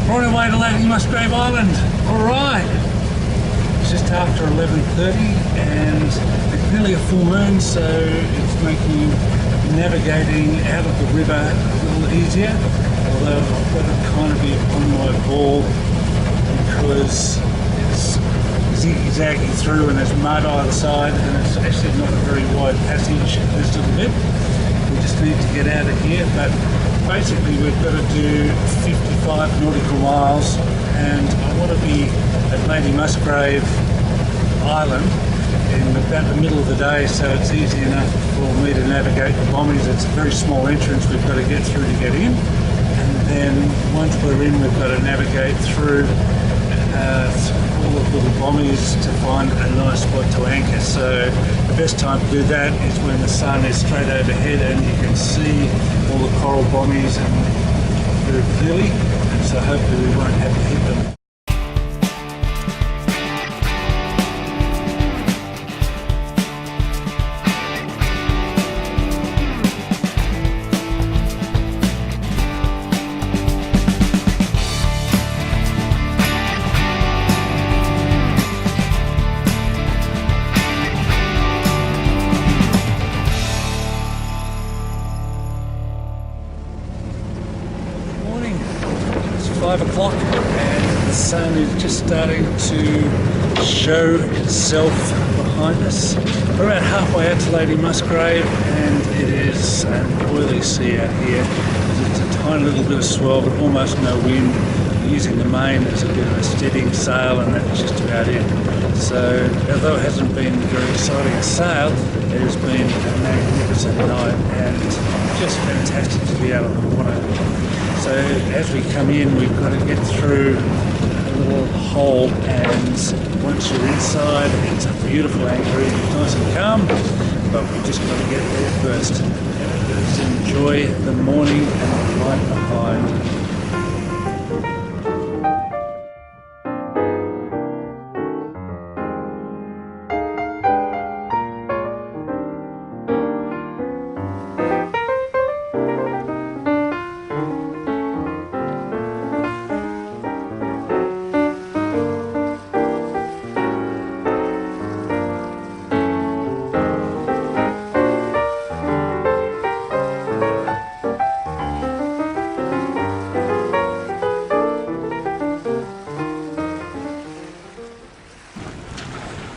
We're on our way to Lady Musgrave Island. Alright, it's just after 11:30 and it's nearly a full moon, so it's making navigating out of the river a little easier, although I've got to kind of be on my ball because it's zigzagging through and there's mud either side, and it's actually not a very wide passage this little bit. We just need to get out of here, but basically we've got to do 55 nautical miles, and I want to be at Lady Musgrave Island in about the middle of the day, so it's easy enough for me to navigate the bommies. It's a very small entrance we've got to get through to get in, and then once we're in we've got to navigate through all the little bommies to find a nice spot to anchor. So the best time to do that is when the sun is straight overhead and you can see all the coral bommies and very clearly, and so hopefully we won't have to hit them. It's 5 o'clock and the sun is just starting to show itself behind us. We're about halfway out to Lady Musgrave and it is an oily sea out here. It's a tiny little bit of swell but almost no wind. We're using the main as a bit of a steadying sail, and that's just about it. So although it hasn't been very exciting a sail, it has been a magnificent night and just fantastic to be out on the water. So as we come in, we've got to get through a little hole, and once you're inside, it's a beautiful anchorage. It's nice and calm, but we've just got to get there first. Let's enjoy the morning and the light behind.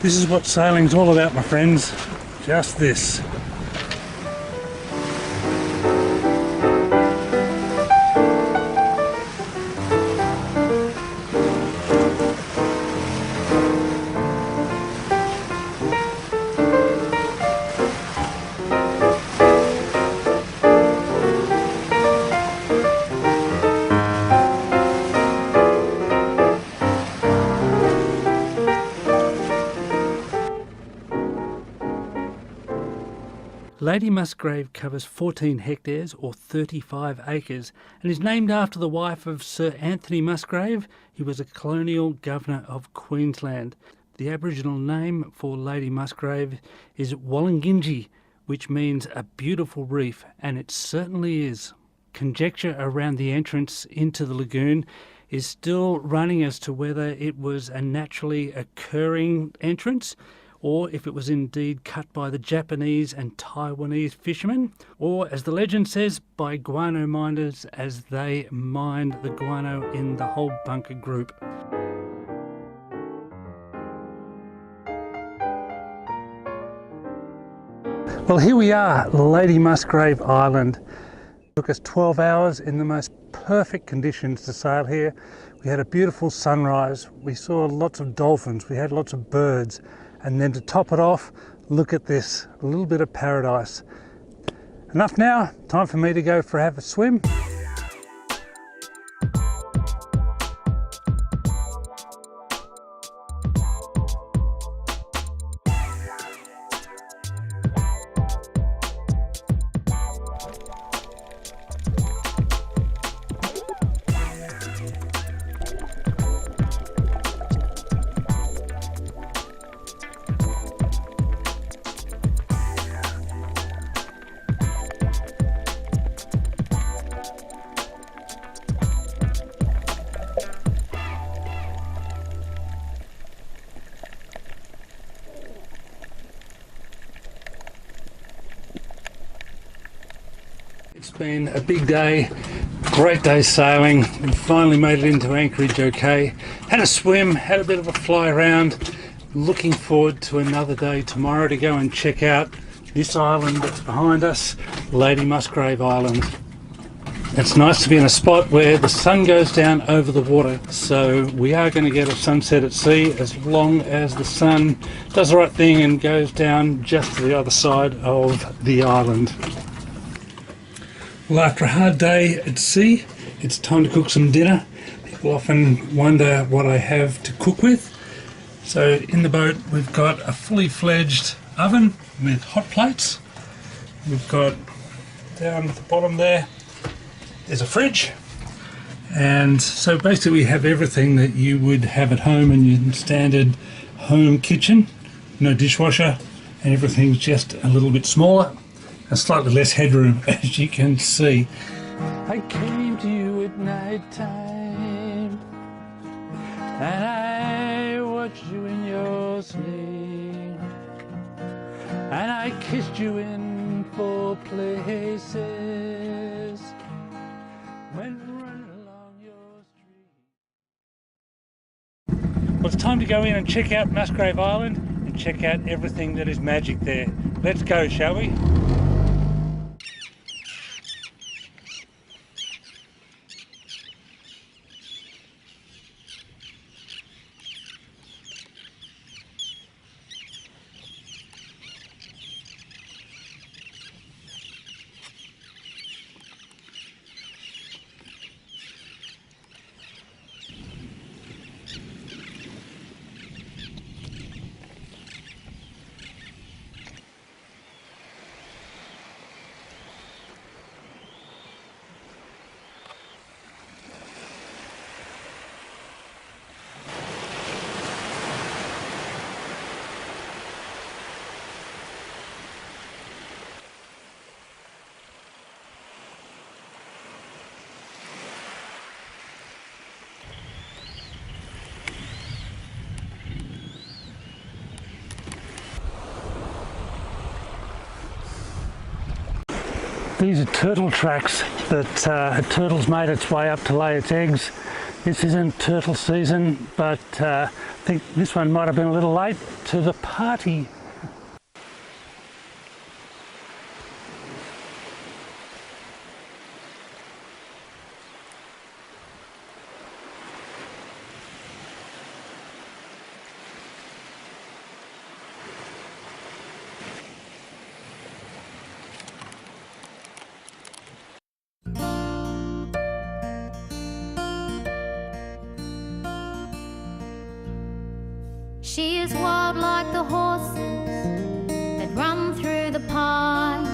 This is what sailing's all about, my friends. Just this. Lady Musgrave covers 14 hectares or 35 acres and is named after the wife of Sir Anthony Musgrave. He was a colonial governor of Queensland. The Aboriginal name for Lady Musgrave is Wollongingji, which means a beautiful reef, and it certainly is. Conjecture around the entrance into the lagoon is still running as to whether it was a naturally occurring entrance, or if it was indeed cut by the Japanese and Taiwanese fishermen, or, as the legend says, by guano miners as they mined the guano in the whole bunker group. Well, here we are, Lady Musgrave Island. It took us 12 hours in the most perfect conditions to sail here. We had a beautiful sunrise. We saw lots of dolphins. We had lots of birds. And then to top it off, look at this, a little bit of paradise. Enough now, time for me to go for have a swim. It's been a big day, great day sailing. We finally made it into Anchorage okay. Had a swim, had a bit of a fly around. Looking forward to another day tomorrow to go and check out this island that's behind us, Lady Musgrave Island. It's nice to be in a spot where the sun goes down over the water, so we are going to get a sunset at sea as long as the sun does the right thing and goes down just to the other side of the island. Well, after a hard day at sea, it's time to cook some dinner. People often wonder what I have to cook with. So in the boat we've got a fully fledged oven with hot plates. We've got down at the bottom there's a fridge. And so basically we have everything that you would have at home in your standard home kitchen. No dishwasher, and everything's just a little bit smaller. And slightly less headroom, as you can see. I came to you at night time, and I watched you in your sleep, and I kissed you in 4 places, when running along your street. Well, it's time to go in and check out Musgrave Island and check out everything that is magic there. Let's go, shall we? These are turtle tracks that a turtle's made its way up to lay its eggs. This isn't turtle season, but I think this one might have been a little late to the party. She is wild like the horses that run through the pines.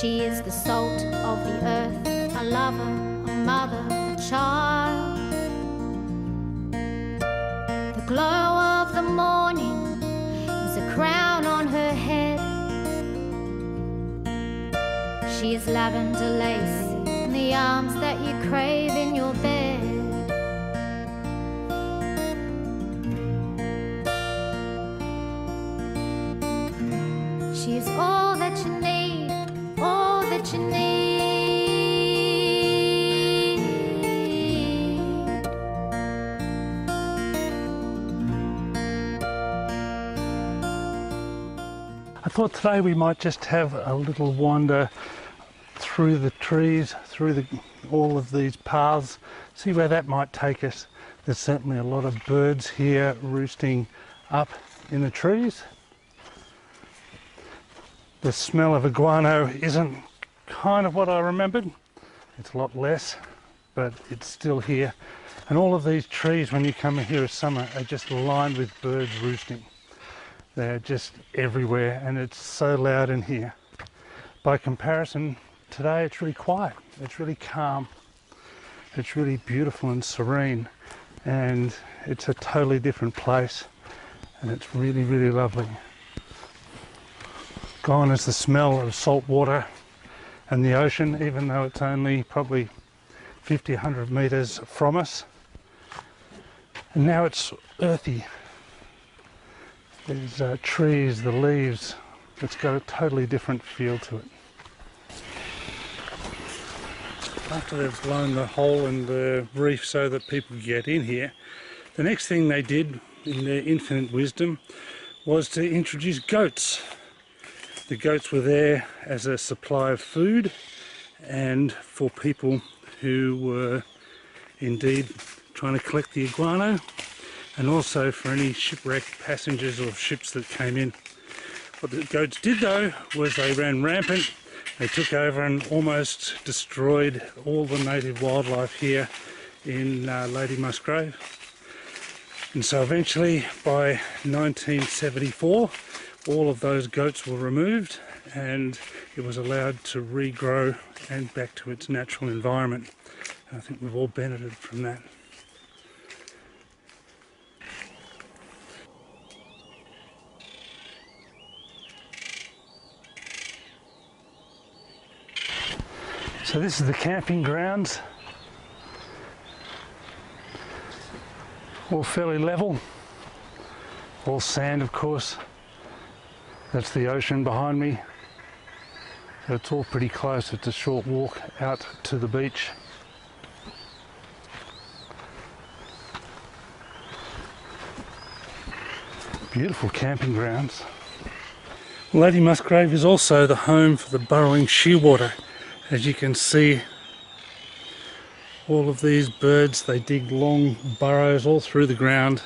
She is the salt of the earth, a lover, a mother, a child. The glow of the morning is a crown on her head. She is lavender lace in the arms that you crave in your bed. She is all that you need, all that you need. I thought today we might just have a little wander through the trees, through all of these paths, see where that might take us. There's certainly a lot of birds here roosting up in the trees. The smell of iguana isn't kind of what I remembered. It's a lot less, but it's still here. And all of these trees, when you come here in summer, are just lined with birds roosting. They're just everywhere, and it's so loud in here. By comparison, today it's really quiet. It's really calm. It's really beautiful and serene, and it's a totally different place, and it's really, really lovely. Gone is the smell of salt water and the ocean, even though it's only probably 50, 100 metres from us. And now it's earthy. There's trees, the leaves. It's got a totally different feel to it. After they've blown the hole in the reef so that people get in here, the next thing they did in their infinite wisdom was to introduce goats. The goats were there as a supply of food and for people who were indeed trying to collect the iguana, and also for any shipwrecked passengers or ships that came in. What the goats did though was they ran rampant. They took over and almost destroyed all the native wildlife here in Lady Musgrave. And so eventually by 1974 all of those goats were removed and it was allowed to regrow and back to its natural environment. And I think we've all benefited from that. So this is the camping grounds, all fairly level, all sand of course. That's the ocean behind me, so it's all pretty close. It's a short walk out to the beach. Beautiful camping grounds. Lady Musgrave is also the home for the burrowing shearwater. As you can see, all of these birds, they dig long burrows all through the ground.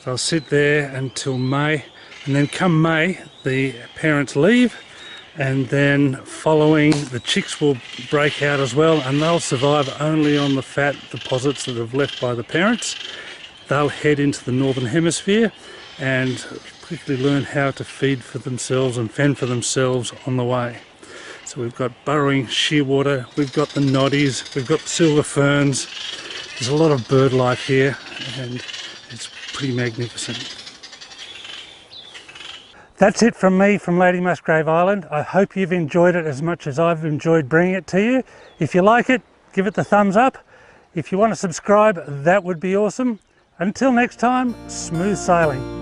They'll sit there until May, and then come May the parents leave, and then following the chicks will break out as well, and they'll survive only on the fat deposits that have left by the parents. They'll head into the northern hemisphere and quickly learn how to feed for themselves and fend for themselves on the way. So we've got burrowing shearwater, we've got the noddies, we've got the silver ferns. There's a lot of bird life here and it's pretty magnificent. That's it from me from Lady Musgrave Island. I hope you've enjoyed it as much as I've enjoyed bringing it to you. If you like it, give it the thumbs up. If you want to subscribe, that would be awesome. Until next time, smooth sailing.